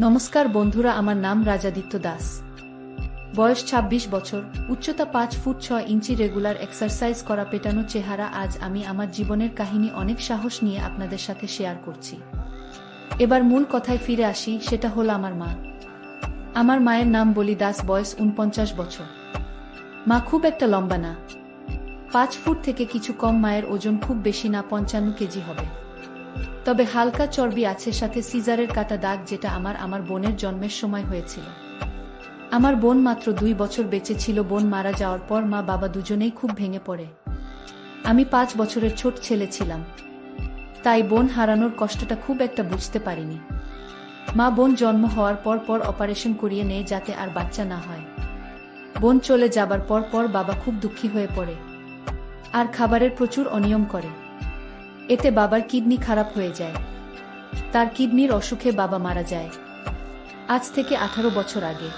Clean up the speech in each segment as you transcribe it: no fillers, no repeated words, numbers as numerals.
নমস্কার বন্ধুরা, আমার নাম রাজাদিত্য দাস। বয়স ২৬ বছর, উচ্চতা ৫ ফুট ৬ ইঞ্চি, রেগুলার এক্সারসাইজ করা, পেটানো চেহারা। আজ আমি আমার জীবনের কাহিনী অনেক সাহস নিয়ে আপনাদের সাথে শেয়ার করছি। এবার মূল কথায় ফিরে আসি, সেটা হলো আমার মা। আমার মায়ের নাম বলি দাস, বয়স ৪৯ বছর। মা খুব একটা লম্বা না, ৫ ফুট থেকে কিছু কম। মায়ের ওজন খুব বেশি না, ৫৫ কেজি হবে। তবে হালকা চর্বি আছে, সাথে সিজারের কাটা দাগ, যেটা আমার বোনের জন্মের সময় হয়েছিল। আমার বোন মাত্র ২ বছর বেঁচে ছিল। বোন মারা যাওয়ার পর মা বাবা দুজনেই খুব ভেঙে পড়ে। আমি ৫ বছরের ছোট ছেলে ছিলাম, তাই বোন হারানোর কষ্টটা খুব একটা বুঝতে পারিনি। মা বোন জন্ম হওয়ার পর অপারেশন করিয়ে নেয় যাতে আর বাচ্চা না হয়। বোন চলে যাবার পর বাবা খুব দুঃখী হয়ে পড়ে আর খাবারের প্রচুর অনিয়ম করে। এতে বাবার কিডনি খারাপ হয়ে যায়। তার কিডনির অসুখে বাবা মারা যায় আজ থেকে ১৮ বছর আগে।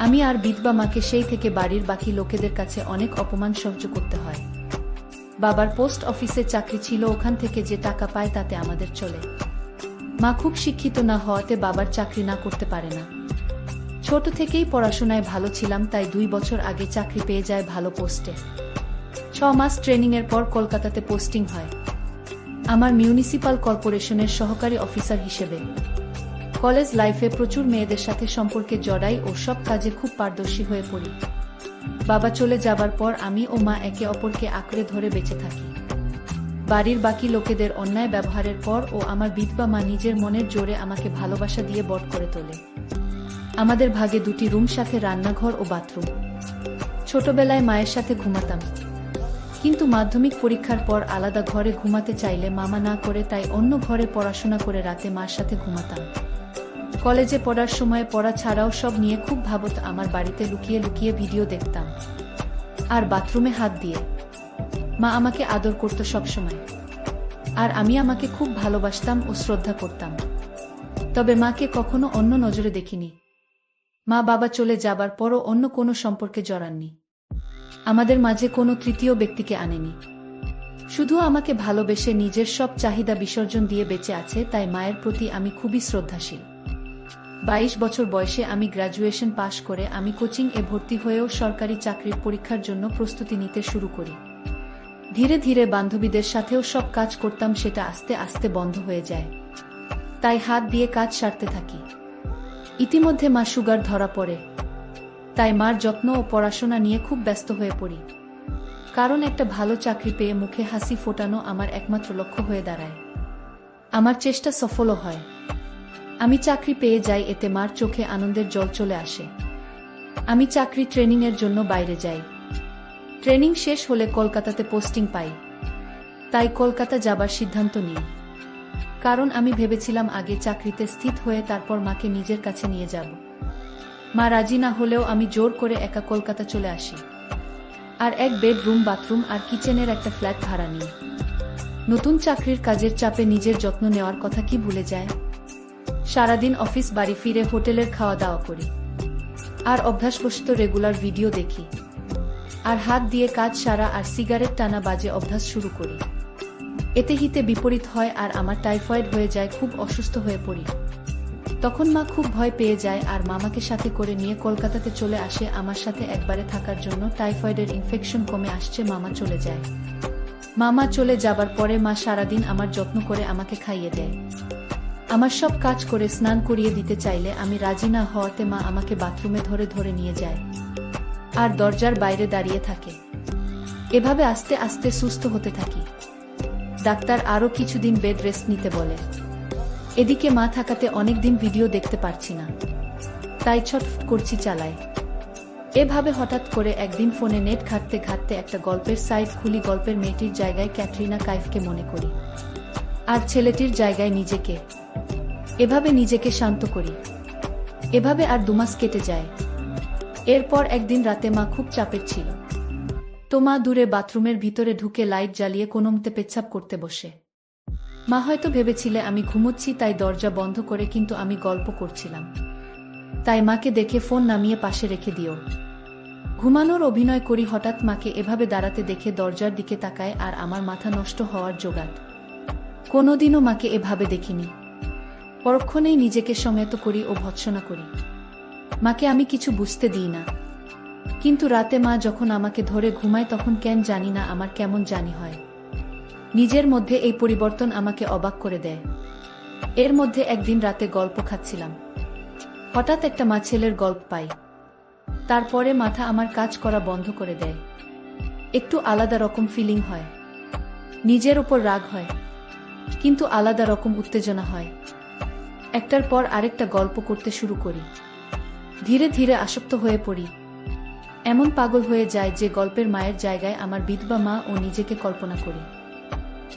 আমি আর বিধবা মাকে সেই থেকে বাড়ির বাকি লোকেদের কাছে অনেক অপমান সহ্য করতে হয়। বাবার পোস্ট অফিসে চাকরি ছিল, ওখান থেকে যে টাকা পায় তাতে আমাদের চলে। মা খুব শিক্ষিত না হওয়াতে বাবার চাকরি না করতে পারে না। ছোট থেকেই পড়াশোনায় ভালো ছিলাম, তাই ২ বছর আগে চাকরি পেয়ে যায় ভালো পোস্টে। ৬ মাস ট্রেনিংয়ের পর কলকাতাতে পোস্টিং হয় আমার মিউনিসিপাল কর্পোরেশনের সহকারী অফিসার হিসেবে। কলেজ লাইফে প্রচুর মেয়েদের সাথে সম্পর্কে জড়াই ও সব কাজে খুব পারদর্শী হয়ে পড়ি। বাবা চলে যাবার পর আমি ও মা একে অপরকে আঁকড়ে ধরে বেঁচে থাকি। বাড়ির বাকি লোকেদের অন্যায় ব্যবহারের পর ও আমার বিধবা মা নিজের মনের জোরে আমাকে ভালোবাসা দিয়ে বড় করে তোলে। আমাদের ভাগে ২টি রুম, সাথে রান্নাঘর ও বাথরুম। ছোটবেলায় মায়ের সাথে ঘুমাতাম, কিন্তু মাধ্যমিক পরীক্ষার পর আলাদা ঘরে ঘুমাতে চাইলে মামা না করে, তাই অন্য ঘরে পড়াশোনা করে রাতে মার সাথে ঘুমাতাম। কলেজে পড়ার সময় পড়া ছাড়াও সব নিয়ে খুব ভাবত। আমার বাড়িতে লুকিয়ে লুকিয়ে ভিডিও দেখতাম আর বাথরুমে হাত দিয়ে। মা আমাকে আদর করত সবসময়, আর আমি আমাকে খুব ভালোবাসতাম ও শ্রদ্ধা করতাম। তবে মাকে কখনো অন্য নজরে দেখিনি। মা বাবা চলে যাবার পরও অন্য কোনো সম্পর্কে জড়াননি। আমাদের মাঝে কোনো তৃতীয় ব্যক্তিকে আনেনি। শুধু আমাকে ভালোবেসে নিজের সব চাহিদা বিসর্জন দিয়ে বেঁচে আছে, তাই মায়ের প্রতি আমি খুবই শ্রদ্ধাশীল। ২২ বছর বয়সে আমি গ্র্যাজুয়েশন পাশ করে আমি কোচিং এ ভর্তি হয়েও সরকারি চাকরির পরীক্ষার জন্য প্রস্তুতি নিতে শুরু করি। ধীরে ধীরে বান্ধবীদের সাথেও সব কাজ করতাম, সেটা আস্তে আস্তে বন্ধ হয়ে যায়। তাই হাত দিয়ে কাজ সারতে থাকি। ইতিমধ্যে মা সুগার ধরা পড়ে, তাই মার যত্ন ও পড়াশোনা নিয়ে খুব ব্যস্ত হয়ে পড়ি। কারণ একটা ভালো চাকরি পেয়ে মুখে হাসি ফোটানো আমার একমাত্র লক্ষ্য হয়ে দাঁড়ায়। আমার চেষ্টা সফলও হয়। আমি চাকরি পেয়ে যাই, এতে মার চোখে আনন্দের জল চলে আসে। আমি চাকরি ট্রেনিংয়ের জন্য বাইরে যাই। ট্রেনিং শেষ হলে কলকাতাতে পোস্টিং পাই, তাই কলকাতা যাবার সিদ্ধান্ত নিই। কারণ আমি ভেবেছিলাম আগে চাকরিতে স্থিত হয়ে তারপর মাকে নিজের কাছে নিয়ে যাব। মা রাজি না হলেও আমি জোর করে একা কলকাতা চলে আসি আর এক বেডরুম, বাথরুম আর কিচেনের একটা ফ্ল্যাট ভাড়া নিই। নতুন চাকরির কাজের চাপে নিজের যত্ন নেওয়ার কথা কি ভুলে যায়। সারাদিন অফিস, বাড়ি ফিরে হোটেলের খাওয়া দাওয়া করি আর অভ্যাসবশত রেগুলার ভিডিও দেখি আর হাত দিয়ে কাজ সারা আর সিগারেট টানা বাজে অভ্যাস শুরু করি। এতে হিতে বিপরীত হয় আর আমার টাইফয়েড হয়ে যায়, খুব অসুস্থ হয়ে পড়ি। তখন মা খুব ভয় পেয়ে যায় আর মামাকে সাথে করে নিয়ে কলকাতাতে চলে আসে আমার সাথে একবারে থাকার জন্য। টাইফয়েডের ইনফেকশন কমে আসছে, মামা চলে যায়। মামা চলে যাবার পরে মা সারাদিন আমার যত্ন করে আমাকে খাইয়ে দেয়। আমার সব কাজ করে স্নান করিয়ে দিতে চাইলে আমি রাজি না হওয়াতে মা আমাকে বাথরুমে ধরে ধরে নিয়ে যায় আর দরজার বাইরে দাঁড়িয়ে থাকে। এভাবে আস্তে আস্তে সুস্থ হতে থাকি। ডাক্তার আরও কিছুদিন বেড রেস্ট নিতে বলে। এদিকে মা থাকাতে অনেকদিন ভিডিও দেখতে পারছি না, তাই ছটফট করছি চালায়। এভাবে হঠাৎ করে একদিন ফোনে নেট ঘাঁটতে ঘাঁটতে একটা গল্পের সাইট খুলি। গল্পের মেয়েটির জায়গায় ক্যাটরিনা কাইফকে মনে করি আর ছেলেটির জায়গায় নিজেকে। এভাবে নিজেকে শান্ত করি। এভাবে আর ২ মাস কেটে যায়। এরপর একদিন রাতে মা খুব চাপের ছিল, তো মা দূরে বাথরুমের ভিতরে ঢুকে লাইট জ্বালিয়ে কোনোমতে পেচ্ছাপ করতে বসে। মা হয়তো ভেবেছিলে আমি ঘুমোচ্ছি, তাই দরজা বন্ধ করে, কিন্তু আমি গল্প করছিলাম। তাই মাকে দেখে ফোন নামিয়ে পাশে রেখে দিও। ঘুমানোর অভিনয় করি। হঠাৎ মাকে এভাবে দাঁড়াতে দেখে দরজার দিকে তাকায় আর আমার মাথা নষ্ট হওয়ার জোগাড়। কোনোদিনও মাকে এভাবে দেখিনি। পরক্ষণেই নিজেকে সংযত করি ও ভৎসনা করি। মাকে আমি কিছু বুঝতে দিই না। কিন্তু রাতে মা যখন আমাকে ধরে ঘুমায় তখন কেন জানি না আমার কেমন জানি হয়। নিজের মধ্যে এই পরিবর্তন আমাকে অবাক করে দেয়। এর মধ্যে একদিন রাতে গল্প খাচ্ছিলাম, হঠাৎ একটা মা ছেলের গল্প পাই। তারপরে মাথা আমার কাজ করা বন্ধ করে দেয়। একটু আলাদা রকম ফিলিং হয়, নিজের ওপর রাগ হয়, কিন্তু আলাদা রকম উত্তেজনা হয়। একটার পর আরেকটা গল্প করতে শুরু করি, ধীরে ধীরে আসক্ত হয়ে পড়ি। এমন পাগল হয়ে যায় যে গল্পের মায়ের জায়গায় আমার বিধবা মা ও নিজেকে কল্পনা করি।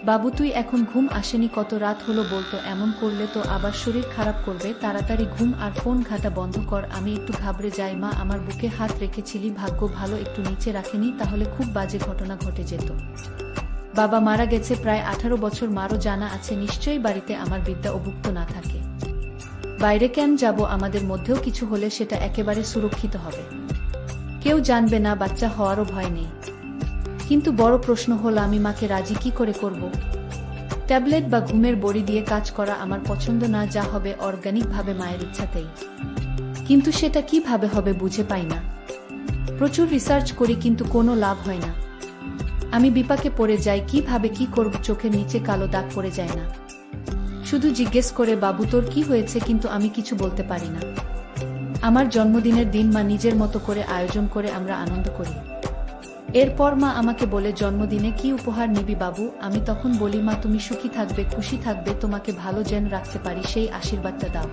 বাবু তুই এখন ঘুম আসেনি, কত রাত হলো বলতো, এমন করলে তো আবার শরীর খারাপ করবে, তাড়াতাড়ি ঘুম আর ফোন ঘাটা বন্ধ কর। আমি একটু ঘাবড়ে যাই। মা আমার বুকে হাত রেখেছিলি, ভাগ্য ভালো একটু নিচে রাখেনি, তাহলে খুব বাজে ঘটনা ঘটে যেত। বাবা মারা গেছে প্রায় 18 বছর, মারও জানা আছে নিশ্চয়ই বাড়িতে আমার বিদ্যা অভুক্ত না থাকে। বাইরে কেন যাব, আমাদের মধ্যেও কিছু হলে সেটা একেবারে সুরক্ষিত হবে, কেউ জানবে না, বাচ্চা হওয়ারও ভয় নেই। কিন্তু বড় প্রশ্ন হলো আমি মাকে রাজি কি করে করব। ট্যাবলেট বা ঘুমের বড়ি দিয়ে কাজ করা আমার পছন্দ না, যা হবে অর্গানিকভাবে মায়ের ইচ্ছাতেই। কিন্তু সেটা কিভাবে হবে বুঝে পাই না। প্রচুর রিসার্চ করি কিন্তু কোনো লাভ হয় না। আমি বিপাকে পড়ে যাই, কিভাবে কি করব, চোখের নিচে কালো দাগ পড়ে যায় না। শুধু জিজ্ঞেস করে বাবু তোর কি হয়েছে, কিন্তু আমি কিছু বলতে পারি না। আমার জন্মদিনের দিন মা নিজের মতো করে আয়োজন করে আমরা আনন্দ করি। এরপর মা আমাকে বলে জন্মদিনে কি উপহার নিবি বাবু। আমি তখন বলি মা তুমি সুখী থাকবে, খুশি থাকবে, তোমাকে ভালো যেন রাখতে পারি সেই আশীর্বাদটা দাও।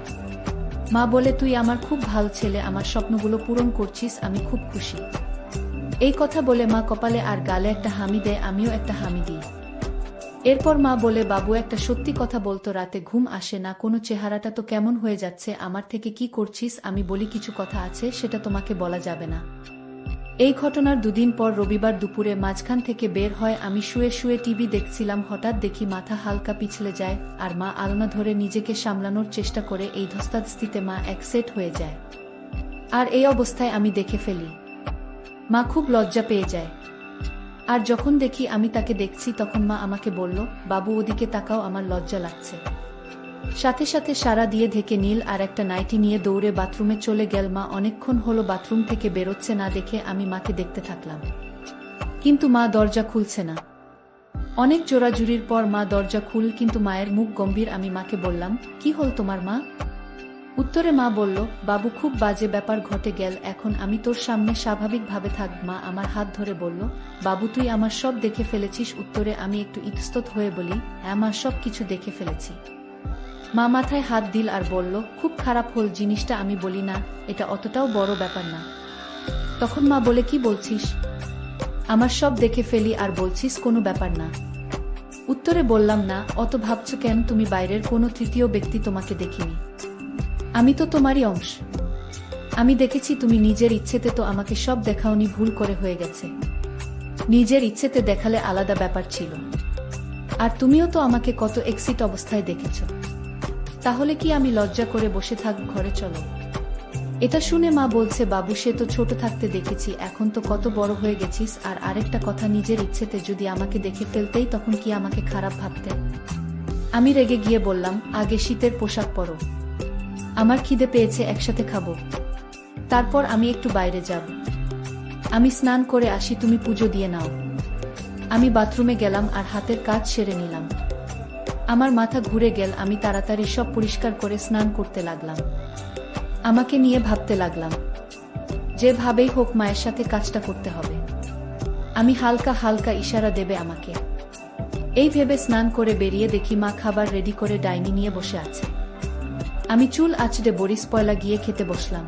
মা বলে তুই আমার খুব ভালো ছেলে, আমার স্বপ্নগুলো পূরণ করছিস, আমি খুব খুশি। এই কথা বলে মা কপালে আর গালে একটা হামি দেয়, আমিও একটা হামি দিই। এরপর মা বলে বাবু একটা সত্যি কথা বলতো, রাতে ঘুম আসে না, কোনো চেহারাটা তো কেমন হয়ে যাচ্ছে, আমার থেকে কি করছিস। আমি বলি কিছু কথা আছে, সেটা তোমাকে বলা যাবে না। এই ঘটনার দুদিন পর রবিবার দুপুরে মাঝখান থেকে বের হয়। আমি শুয়ে শুয়ে টিভি দেখছিলাম, হঠাৎ দেখি মাথা হালকা পিছলে যায় আর মা আলনা ধরে নিজেকে সামলানোর চেষ্টা করে। এই ধস্তাধস্তিতে মা এক সেট হয়ে যায় আর এই অবস্থায় আমি দেখে ফেলি। মা খুব লজ্জা পেয়ে যায়। আর যখন দেখি আমি তাকে দেখছি তখন মা আমাকে বলল বাবু ওদিকে তাকাও, আমার লজ্জা লাগছে। সাথে সাথে সারা দিয়ে ঢেকে নীল আর একটা নাইটি নিয়ে দৌড়ে বাথরুমে চলে গেল। মা অনেকক্ষণ হলো বাথরুম থেকে বেরোচ্ছে না দেখে আমি মাকে দেখতে থাকলাম, কিন্তু মা দরজা খুলছে না। অনেক জোরাজুরির পর মা দরজা খুল, কিন্তু মায়ের মুখ গম্ভীর। আমি মাকে বললাম কি হল তোমার মা। উত্তরে মা বলল বাবু খুব বাজে ব্যাপার ঘটে গেল, এখন আমি তোর সামনে স্বাভাবিকভাবে থাক। মা আমার হাত ধরে বলল বাবু তুই আমার সব দেখে ফেলেছিস। উত্তরে আমি একটু ইতস্তত হয়ে বলি হ্যাঁ মা, সব কিছু দেখে ফেলেছি। মা মাথায় হাত দিল আর বলল খুব খারাপ হল জিনিসটা। আমি বলি না, এটা অতটাও বড় ব্যাপার না। তখন মা বলে কি বলছিস, আমার সব দেখে ফেলি আর বলছিস কোনো ব্যাপার না। উত্তরে বললাম না, অত ভাবছো কেন, তুমি বাইরের কোনো তৃতীয় ব্যক্তি, তোমাকে দেখিনি, আমি তো তোমারই অংশ। আমি দেখেছি তুমি নিজের ইচ্ছেতে তো আমাকে সব দেখাওনি, ভুল করে হয়ে গেছে। নিজের ইচ্ছেতে দেখালে আলাদা ব্যাপার ছিল। আর তুমিও তো আমাকে কত এক্সিট অবস্থায় দেখেছ, তাহলে কি আমি লজ্জা করে বসে থাক, ঘরে চলো। এটা শুনে মা বলছে বাবু সে তো ছোট থাকতে দেখেছি, এখন তো কত বড় হয়ে গেছিস। আর আরেকটা কথা, নিজের ইচ্ছেতে যদি আমাকে দেখে ফেলতেই তখন কি আমাকে খারাপ ভাবতে। আমি রেগে গিয়ে বললাম আগে শীতের পোশাক পরো, আমার খিদে পেয়েছে, একসাথে খাবো, তারপর আমি একটু বাইরে যাব। আমি স্নান করে আসি, তুমি পুজো দিয়ে নাও। আমি বাথরুমে গেলাম আর হাতের কাজ সেরে নিলাম। আমার মাথা ঘুরে গেল। আমি তাড়াতাড়ি সব পরিষ্কার করে স্নান করতে লাগলাম। আমাকে নিয়ে ভাবতে লাগলাম যেভাবেই হোক মায়ের সাথে কাজটা করতে হবে। আমি হালকা হালকা ইশারা দেবে আমাকে, এই ভেবে স্নান করে বেরিয়ে দেখি মা খাবার রেডি করে ডাইনি নিয়ে বসে আছে। আমি চুল আঁচড়ে বড়ি পয়লা গিয়ে খেতে বসলাম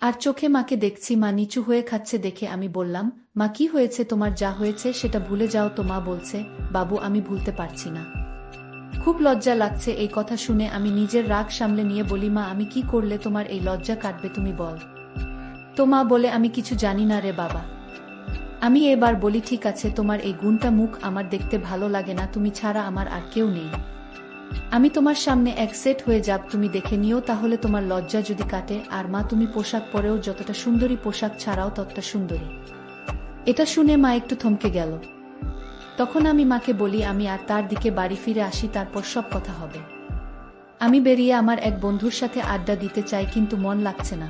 আর চোখে মাকে দেখছি মা নিচু হয়ে খাচ্ছে। দেখে আমি বললাম মা কি হয়েছে তোমার, যা হয়েছে সেটা ভুলে যাও তো। মা বলছে বাবু আমি ভুলতে পারছি না, খুব লজ্জা লাগছে। এই কথা শুনে আমি নিজের রাগ সামলে নিয়ে বলি মা আমি কি করলে তোমার এই লজ্জা কাটবে, তুমি বল তো। মা বলে আমি কিছু জানি না রে বাবা। আমি এবার বলি ঠিক আছে, তোমার এই গুণটা মুখ আমার দেখতে ভালো লাগে না, তুমি ছাড়া আমার আর কেউ নেই। আমি তোমার সামনে এক সেট হয়ে যাব, তুমি দেখে নিও, তাহলে তোমার লজ্জা যদি কাটে। আর মা তুমি পোশাক পরেও যতটা সুন্দরী, পোশাক ছাড়াও ততটা সুন্দরী। এটা শুনে মা একটু থমকে গেল। তখন আমি মাকে বলি আমি আর তার দিকে বাড়ি ফিরে আসি, তারপর সব কথা হবে। আমি বেরিয়ে আমার এক বন্ধুর সাথে আড্ডা দিতে চাই, কিন্তু মন লাগছে না।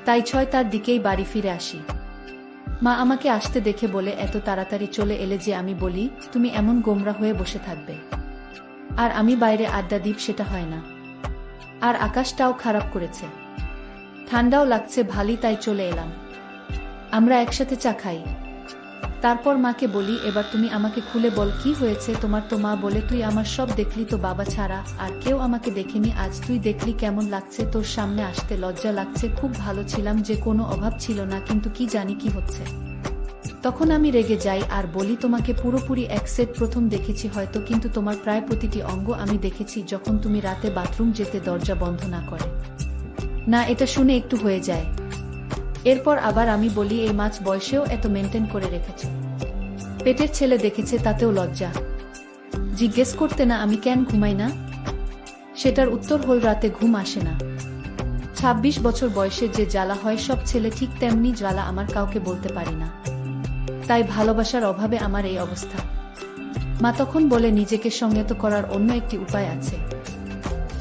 তাই 6টার দিকেই বাড়ি ফিরে আসি। মা আমাকে আসতে দেখে বলে, এত তাড়াতাড়ি চলে এলে যে? আমি বলি, তুমি এমন গোমরা হয়ে বসে থাকবে আর আমি বাইরে আড্ডা দিব, সেটা হয় না। আর আকাশটাও খারাপ করেছে, ঠান্ডাও লাগছে ভালোই, তাই চলে এলাম। আমরা একসাথে চা খাই। তারপর মাকে বলি, এবার তুমি আমাকে খুলে বল কি হয়েছে তোমার। তো মা বলে, তুই আমার সব দেখলি তো বাবা ছাড়া, আর কেউ আমাকে দেখেনি। আজ তুই দেখলি কেমন লাগছে, তোর সামনে আসতে লজ্জা লাগছে। খুব ভালো ছিলাম, যে কোনো অভাব ছিল না, কিন্তু কি জানি কি হচ্ছে। তখন আমি রেগে যাই আর বলি, তোমাকে পুরোপুরি এক সেট প্রথম দেখেছি হয়তো, কিন্তু তোমার প্রায় প্রতিটি অঙ্গ আমি দেখেছি, যখন তুমি রাতে বাথরুম যেতে দরজা বন্ধ না করে। না, এটা শুনে একটু হয়ে যায়। এরপর আবার আমি বলি, এই মাঝ বয়সেও এত মেনটেন করে রেখেছ। পেটের ছেলে দেখেছে, তাতেও লজ্জা। জিজ্ঞেস করতে না আমি কেন ঘুমাই না? সেটার উত্তর হল, রাতে ঘুম আসে না। 26 বছর বয়সে যে জ্বালা হয়, সব ছেলে ঠিক তেমনি জ্বালা আমার, কাউকে বলতে পারি না। তাই ভালোবাসার অভাবে আমার এই অবস্থা। মা তখন বলে, নিজেকে সংযত করার অন্য একটি উপায় আছে,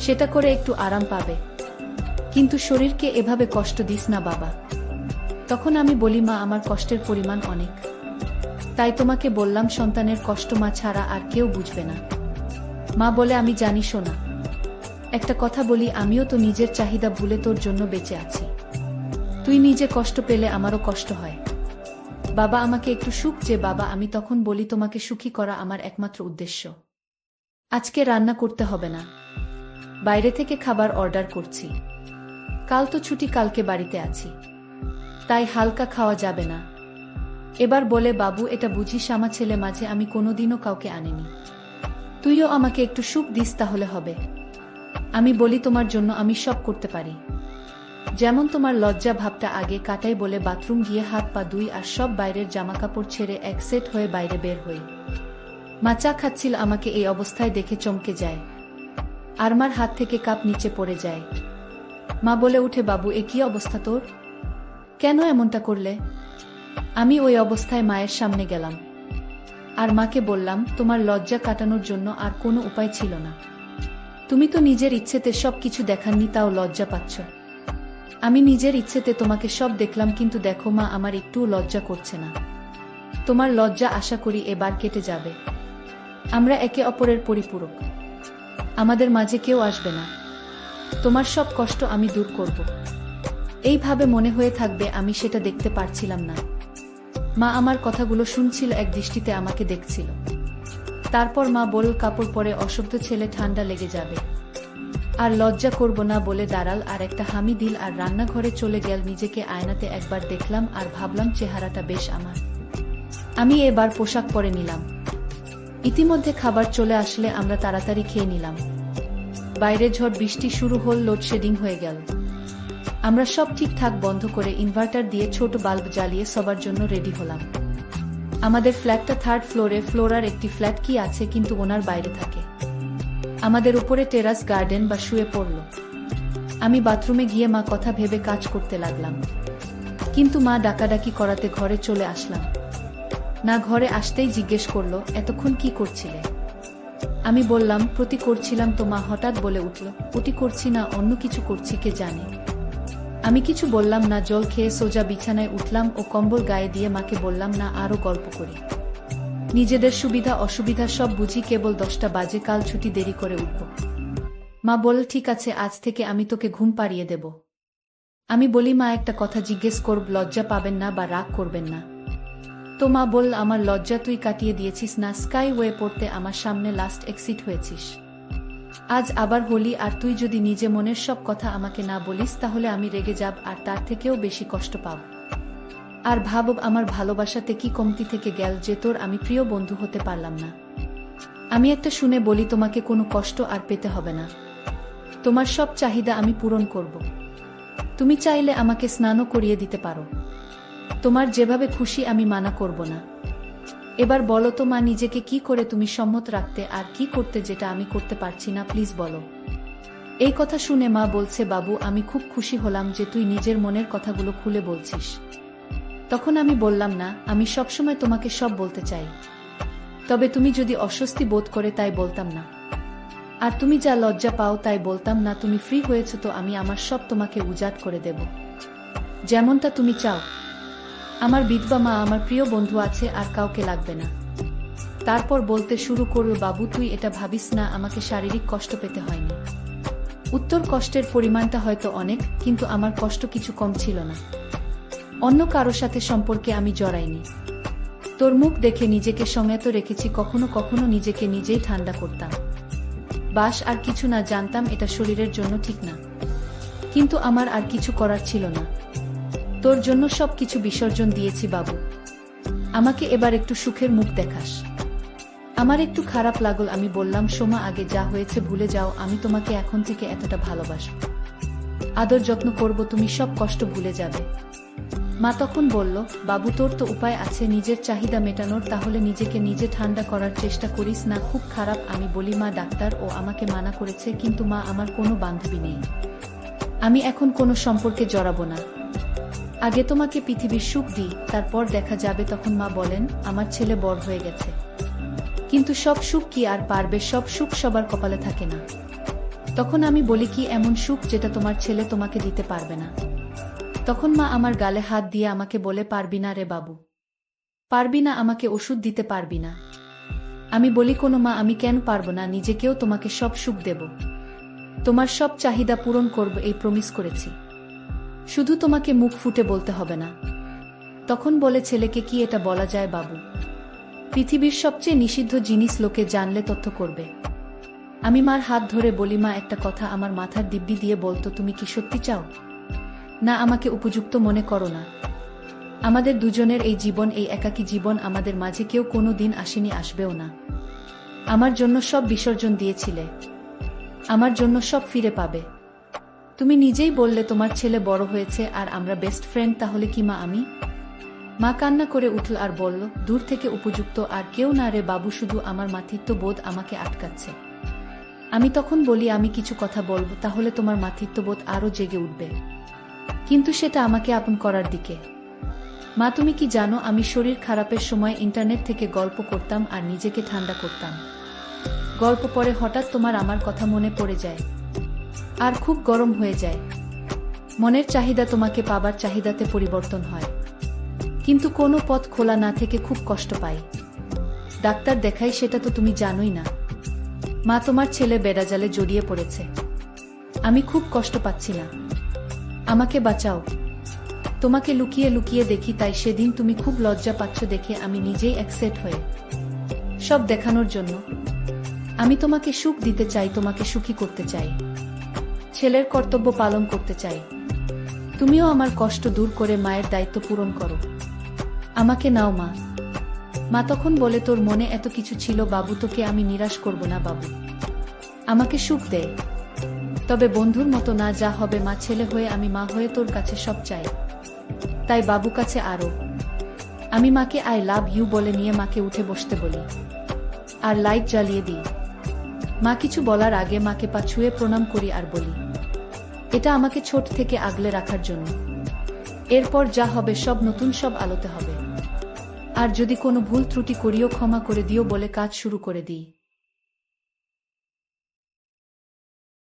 সেটা করে একটু আরাম পাবে, কিন্তু শরীরকে এভাবে কষ্ট দিস না বাবা। তখন আমি বলি, মা আমার কষ্টের পরিমাণ অনেক, তাই তোমাকে বললাম, সন্তানের কষ্ট মা ছাড়া আর কেউ বুঝবে না। মা বলে, আমি জানি সোনা, একটা কথা বলি, আমিও তো নিজের চাহিদা ভুলে তোর জন্য বেঁচে আছি। তুই নিজে কষ্ট পেলে আমারও কষ্ট হয়। বাবা আমাকে একটু সুখ যে বাবা। আমি তখন বলি, তোমাকে সুখী করা আমার একমাত্র উদ্দেশ্য। আজকে রান্না করতে হবে না, বাইরে থেকে খাবার অর্ডার করছি। কাল তো ছুটি, কালকে বাড়িতে আছি, তাই হালকা খাওয়া যাবে না। এবার বলে, বাবু এটা বুঝিস, আমার ছেলে মাঝে আমি কোনোদিনও কাউকে আনিনি। তুইও আমাকে একটু সুখ দিস, তাহলে হবে। আমি বলি, তোমার জন্য আমি সব করতে পারি। যেমন তোমার লজ্জা ভাবটা আগে কাটাই বলে বাথরুম গিয়ে হাত পা ধুই, আর সব বাইরের জামাকাপড় ছেড়ে এক সেট হয়ে বাইরে বের হই। মা চা খাচ্ছিল, আমাকে এই অবস্থায় দেখে চমকে যায়, আর মার হাত থেকে কাপ নিচে পড়ে যায়। মা বলে উঠে, বাবু এ কি অবস্থা তোর? কেন এমনটা করলে? আমি ওই অবস্থায় মায়ের সামনে গেলাম আর মাকে বললাম, তোমার লজ্জা কাটানোর জন্য আর কোনো উপায় ছিল না। তুমি তো নিজের ইচ্ছেতে সব কিছু দেখাননি, তাও লজ্জা পাচ্ছ। আমি নিজের ইচ্ছেতে তোমাকে সব দেখলাম, কিন্তু দেখো মা, আমার একটুও লজ্জা করছে না। তোমার লজ্জা আশা করি এবার কেটে যাবে। আমরা একে অপরের পরিপূরক, আমাদের মাঝে কেউ আসবে না। তোমার সব কষ্ট আমি দূর করব। এইভাবে মনে হয়ে থাকবে, আমি সেটা দেখতে পারছিলাম না। মা আমার কথাগুলো শুনছিল, এক দৃষ্টিতে আমাকে দেখছিল। তারপর মা বলল, কাপড় পরে অশব্দ ছেলে, ঠান্ডা লেগে যাবে। আর লজ্জা করব না বলে দাঁড়াল, আর একটা হামি দিল, আর রান্নাঘরে চলে গেল। নিজেকে আয়নাতে একবার দেখলাম আর ভাবলাম, চেহারাটা বেশ আমার। আমি এবার পোশাক পরে নিলাম। ইতিমধ্যে খাবার চলে আসলে আমরা তাড়াতাড়ি খেয়ে নিলাম। বাইরে ঝড় বৃষ্টি শুরু হল, লোডশেডিং হয়ে গেল। আমরা সব ঠিকঠাক বন্ধ করে ইনভার্টার দিয়ে ছোট বাল্ব জ্বালিয়ে সবার জন্য রেডি হলাম। আমাদের ফ্ল্যাটটা 3rd ফ্লোরে। ফ্লোরার একটি ফ্ল্যাট কি আছে, কিন্তু ওনার বাইরে থাকে। আমাদের উপরে টেরাস গার্ডেন বা শুয়ে পড়ল। আমি বাথরুমে গিয়ে মা কথা ভেবে কাজ করতে লাগলাম, কিন্তু মা ডাকাডাকি করাতে ঘরে চলে আসলাম। না, ঘরে আসতেই জিজ্ঞেস করলো, এতক্ষণ কি করছিলে? আমি বললাম, প্রতি করছিলাম। তো মা হঠাৎ বলে উঠল, প্রতি করছি না, অন্য কিছু করছি, কে জানে। আমি কিছু বললাম না। জল খেয়ে সোজা বিছানায় উঠলাম ও কম্বল গায়ে দিয়ে মাকে বললাম, না আরো গল্প করি। নিজেদের সুবিধা অসুবিধা সব বুঝি, কেবল 10টা বাজে, কাল ছুটি, দেরি করে উঠব। মা বলল, ঠিক আছে, আজ থেকে আমি তোকে ঘুম পাড়িয়ে দেব। আমি বলি, মা একটা কথা জিজ্ঞেস করব, লজ্জা পাবেন না বা রাগ করবেন না? তো মা বলল, আমার লজ্জা তুই কাটিয়ে দিয়েছিস না, স্কাই ওয়ে পড়তে আমার সামনে লাস্ট এক্সিট হয়েছিস। আজ আবার হোলি, আর তুই যদি নিজে মনের সব কথা আমাকে না বলিস, তাহলে আমি রেগে যাব, আর তার থেকেও বেশি কষ্ট পাব। আর ভাবব, আমার ভালোবাসাতে কি কমতি থেকে গেল যে তোর আমি প্রিয় বন্ধু হতে পারলাম না। আমি একটা শুনে বলি, তোমাকে কোনো কষ্ট আর পেতে হবে না। তোমার সব চাহিদা আমি পূরণ করব। তুমি চাইলে আমাকে স্নানও করিয়ে দিতে পারো। তোমার যেভাবে খুশি, আমি মানা করব না। এবার বলো তো মা, নিজেকে কি করে তুমি সম্মত রাখতে, আর কি করতে যেটা আমি করতে পারছি না, প্লিজ বলো। এই কথা শুনে মা বলছে, বাবু আমি খুব খুশি হলাম যে তুই নিজের মনের কথাগুলো খুলে বলছিস। তখন আমি বললাম, না, আমি সবসময় তোমাকে সব বলতে চাই, তবে তুমি যদি অস্বস্তি বোধ করে তাই বলতাম না। আর তুমি যা লজ্জা পাও তাই বলতাম না, তুমি ফ্রি হয়েছ তো আমি আমার সব তোমাকে উজাড় করে দেব, যেমনটা তুমি চাও। আমার বিধবা মা, আমার প্রিয় বন্ধু আছে, আর কাউকে লাগবে না। তারপর বলতে শুরু করল, বাবু তুই এটা ভাবিস না, আমাকে শারীরিক কষ্ট পেতে হয়নি। উত্তর কষ্টের পরিমাণটা হয়তো অনেক, কিন্তু আমার কষ্ট কিছু কম ছিল না। অন্য কারো সাথে সম্পর্কে আমি জড়াইনি। তোর মুখ দেখে নিজেকে সংযত রেখেছি, কখনো কখনো নিজেকে নিজেই ঠান্ডা করতাম। বাস আর কিছু না, জানতাম এটা শরীরের জন্য ঠিক না, কিন্তু আমার আর কিছু করার ছিল না। তোর জন্য সব কিছু বিসর্জন দিয়েছি বাবু, আমাকে এবার একটু সুখের মুখ দেখাস। আমার একটু খারাপ লাগল, আমি বললাম, সোমা আগে যা হয়েছে ভুলে যাও, আমি তোমাকে এখন থেকে এতটা ভালোবাসব, আদর যত্ন করব, তুমি সব কষ্ট ভুলে যাবে। মা তখন বলল, বাবু তোর তো উপায় আছে নিজের চাহিদা মেটানোর, তাহলে নিজেকে নিজে ঠান্ডা করার চেষ্টা করিস না। খুব খারাপ। আমি বলি, মা ডাক্তার ও আমাকে মানা করেছে, কিন্তু মা আমার কোনো বান্ধবী নেই, আমি এখন কোনো সম্পর্কে জড়াবো না, আগে তোমাকে পৃথিবীর সুখ দিই, তারপর দেখা যাবে। তখন মা বলেন, আমার ছেলে বড় হয়ে গেছে, কিন্তু সব সুখ কি আর পারবে, সব সুখ সবার কপালে থাকে না। তখন আমি বলি, কি এমন সুখ যেটা তোমার ছেলে তোমাকে দিতে পারবে না? তখন মা আমার গালে হাত দিয়ে আমাকে বলে, পারবি না রে বাবু, পারবি না, আমাকে ওষুধ দিতে পারবি না। আমি বলি, কোনো মা, আমি কেন পারবো না, নিজেকেও তোমাকে সব সুখ দেব, তোমার সব চাহিদা পূরণ করব, এই প্রমিস করেছি, শুধু তোমাকে মুখ ফুটে বলতে হবে না। তখন বলে, ছেলেকে কি এটা বলা যায় বাবু? পৃথিবীর সবচেয়ে নিষিদ্ধ জিনিস লোকে জানলে তথ্য করবে। আমি মার হাত ধরে বলি, মা একটা কথা আমার মাথার দিব্যি দিয়ে বলতো, তুমি কি সত্যি চাও না আমাকে উপযুক্ত মনে করো না? আমাদের দুজনের এই জীবন, এই একাকী জীবন, আমাদের মাঝে কেউ কোনো দিন আসেনি, আসবেও না। আমার জন্য সব বিসর্জন দিয়েছিলে, আমার জন্য সব ফিরে পাবে। তুমি নিজেই বললে তোমার ছেলে বড় হয়েছে আর আমরা বেস্ট ফ্রেন্ড, তাহলে কি মা আমি? মা কান্না করে উঠল আর বলল, দূর থেকে উপযুক্ত আর কেউ না রে বাবু, শুধু আমার মাতৃত্ব বোধ আমাকে আটকাচ্ছে। আমি তখন বলি, আমি কিছু কথা বলবো, তাহলে তোমার মাতৃত্ববোধ আরও জেগে উঠবে, কিন্তু সেটা আমাকে আপন করার দিকে। মা তুমি কি জানো, আমি শরীর খারাপের সময় ইন্টারনেট থেকে গল্প করতাম আর নিজেকে ঠান্ডা করতাম। গল্প পরে হঠাৎ তোমার আমার কথা মনে পড়ে যায়, আর খুব গরম হয়ে যায়। মনের চাহিদা তোমাকে পাবার চাহিদাতে পরিবর্তন হয়, কিন্তু কোনো পথ খোলা না থেকে খুব কষ্ট পাই। ডাক্তার দেখাই, সেটা তো তুমি জানোই না। মা তোমার ছেলে বেড়াজালে জড়িয়ে পড়েছে, আমি খুব কষ্ট পাচ্ছি না, আমাকে বাঁচাও। তোমাকে লুকিয়ে লুকিয়ে দেখি, তাই সেদিন তুমি খুব লজ্জা পাচ্ছ দেখে আমি নিজেই অ্যাকসেপ্ট হয়ে সব দেখানোর জন্য। আমি তোমাকে সুখ দিতে চাই, তোমাকে সুখী করতে চাই, ছেলের কর্তব্য পালন করতে চাই। তুমিও আমার কষ্ট দূর করে মায়ের দায়িত্ব পূরণ করো, আমাকে নাও মা। মা তখন বলে, তোর মনে এত কিছু ছিল বাবু, তোকে আমি নিরাশ করব না বাবু, আমাকে সুখ দে, তবে বন্ধুর মতো না, যা হবে মা। ছেলে হয়ে আমি মা হয়ে তোর কাছে সব চাই, তাই বাবু কাছে আরো। আমি মাকে আই লাভ ইউ বলে নিয়ে মাকে উঠে বসতে বলি আর লাইট জ্বালিয়ে দিই। মা কিছু বলার আগে মাকে পা ছুঁয়ে প্রণাম করি আর বলি, এটা আমাকে ছোট থেকে আগলে রাখার জন্য, এরপর যা হবে সব নতুন, সব আলোতে হবে। আর যদি কোনো ভুল ত্রুটি করিও ক্ষমা করে দিও বলে কাজ শুরু করে দিই।